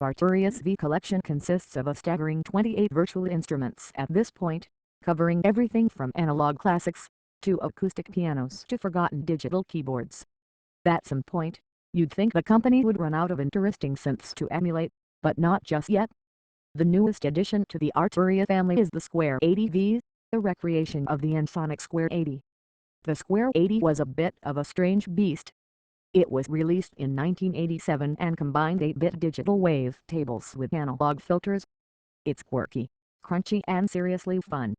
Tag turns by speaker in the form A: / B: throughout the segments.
A: Arturia's V collection consists of a staggering 28 virtual instruments at this point, covering everything from analog classics, to acoustic pianos to forgotten digital keyboards. At some point, you'd think the company would run out of interesting synths to emulate, but not just yet. The newest addition to the Arturia family is the SQ80V, the recreation of the Ensoniq Square 80. The Square 80 was a bit of a strange beast. It was released in 1987 and combined 8-bit digital wave tables with analog filters. It's quirky, crunchy and seriously fun.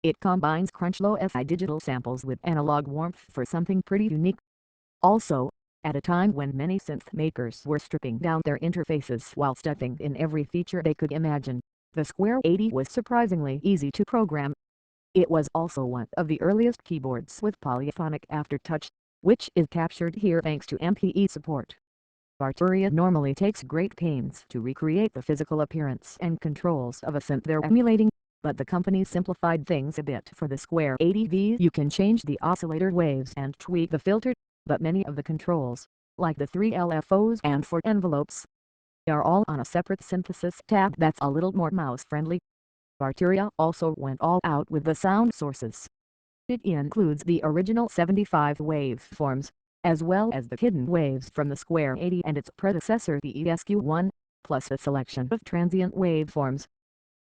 A: It combines crunch lo-fi digital samples with analog warmth for something pretty unique. Also, at a time when many synth makers were stripping down their interfaces while stuffing in every feature they could imagine, the Square 80 was surprisingly easy to program. It was also one of the earliest keyboards with polyphonic aftertouch, which is captured here thanks to MPE support. Arturia normally takes great pains to recreate the physical appearance and controls of a synth they're emulating, but the company simplified things a bit for the Square 80V. You can change the oscillator waves and tweak the filter, but many of the controls, like the 3 LFOs and 4 envelopes, are all on a separate synthesis tab that's a little more mouse-friendly. Arturia also went all out with the sound sources. It includes the original 75 waveforms, as well as the hidden waves from the Square 80 and its predecessor the SQ1, plus a selection of transient waveforms.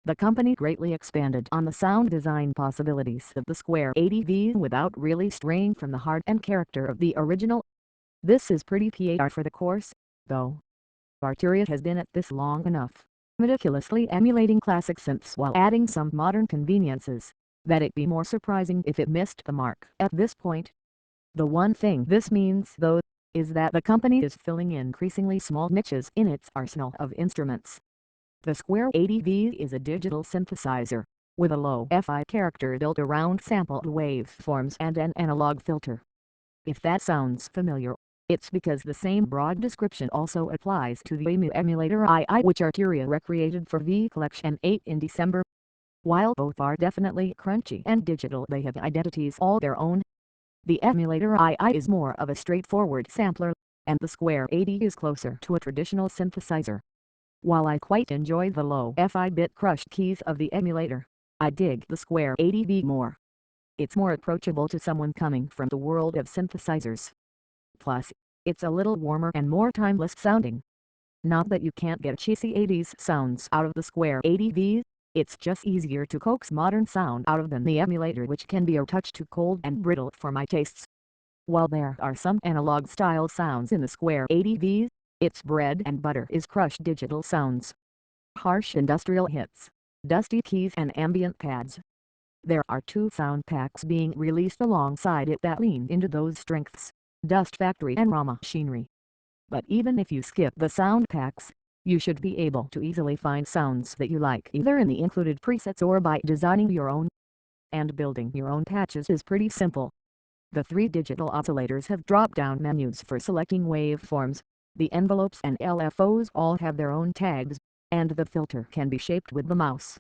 A: The company greatly expanded on the sound design possibilities of the Square 80V without really straying from the heart and character of the original. This is pretty PR for the course, though. Arturia has been at this long enough, meticulously emulating classic synths while adding some modern conveniences, that it'd be more surprising if it missed the mark at this point. The one thing this means, though, is that the company is filling increasingly small niches in its arsenal of instruments. The Square 80V is a digital synthesizer, with a lo-fi character built around sampled waveforms and an analog filter. If that sounds familiar, it's because the same broad description also applies to the EMU emulator II, which Arturia recreated for V Collection 8 in December. While both are definitely crunchy and digital, they have identities all their own. The emulator II is more of a straightforward sampler, and the Square 80 is closer to a traditional synthesizer. While I quite enjoy the lo-fi bit crushed keys of the emulator, I dig the Square 80V more. It's more approachable to someone coming from the world of synthesizers. Plus, it's a little warmer and more timeless sounding. Not that you can't get cheesy 80s sounds out of the Square 80V, it's just easier to coax modern sound out of than the emulator, which can be a touch too cold and brittle for my tastes. While there are some analog style sounds in the Square 80V, its bread and butter is crushed digital sounds. Harsh industrial hits, dusty keys and ambient pads. There are 2 sound packs being released alongside it that lean into those strengths, Dust Factory and Raw Machinery. But even if you skip the sound packs, you should be able to easily find sounds that you like either in the included presets or by designing your own. And building your own patches is pretty simple. The 3 digital oscillators have drop-down menus for selecting waveforms. The envelopes and LFOs all have their own tags, and the filter can be shaped with the mouse.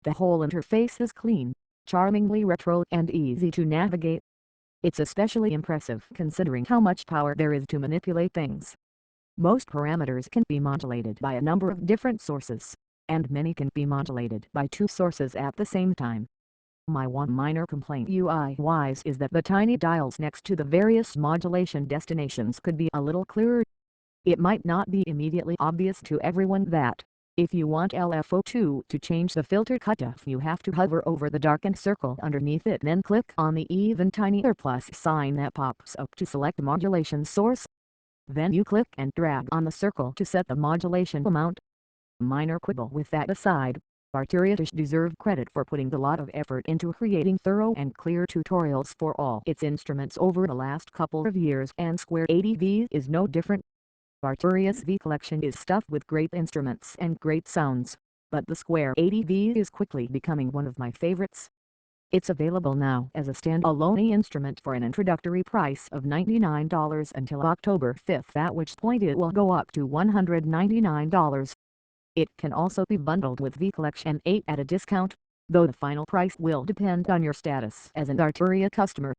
A: The whole interface is clean, charmingly retro and easy to navigate. It's especially impressive considering how much power there is to manipulate things. Most parameters can be modulated by a number of different sources, and many can be modulated by 2 sources at the same time. My one minor complaint UI-wise is that the tiny dials next to the various modulation destinations could be a little clearer. It might not be immediately obvious to everyone that, if you want LFO2 to change the filter cutoff, you have to hover over the darkened circle underneath it, then click on the even tinier plus sign that pops up to select modulation source. Then you click and drag on the circle to set the modulation amount. Minor quibble with that aside, Arturia deserve credit for putting a lot of effort into creating thorough and clear tutorials for all its instruments over the last couple of years, and Square 80V is no different. Arturia's V collection is stuffed with great instruments and great sounds, but the Square 80V is quickly becoming one of my favorites. It's available now as a stand-alone instrument for an introductory price of $99 until October 5th, at which point it will go up to $199. It can also be bundled with V Collection 8 at a discount, though the final price will depend on your status as an Arturia customer.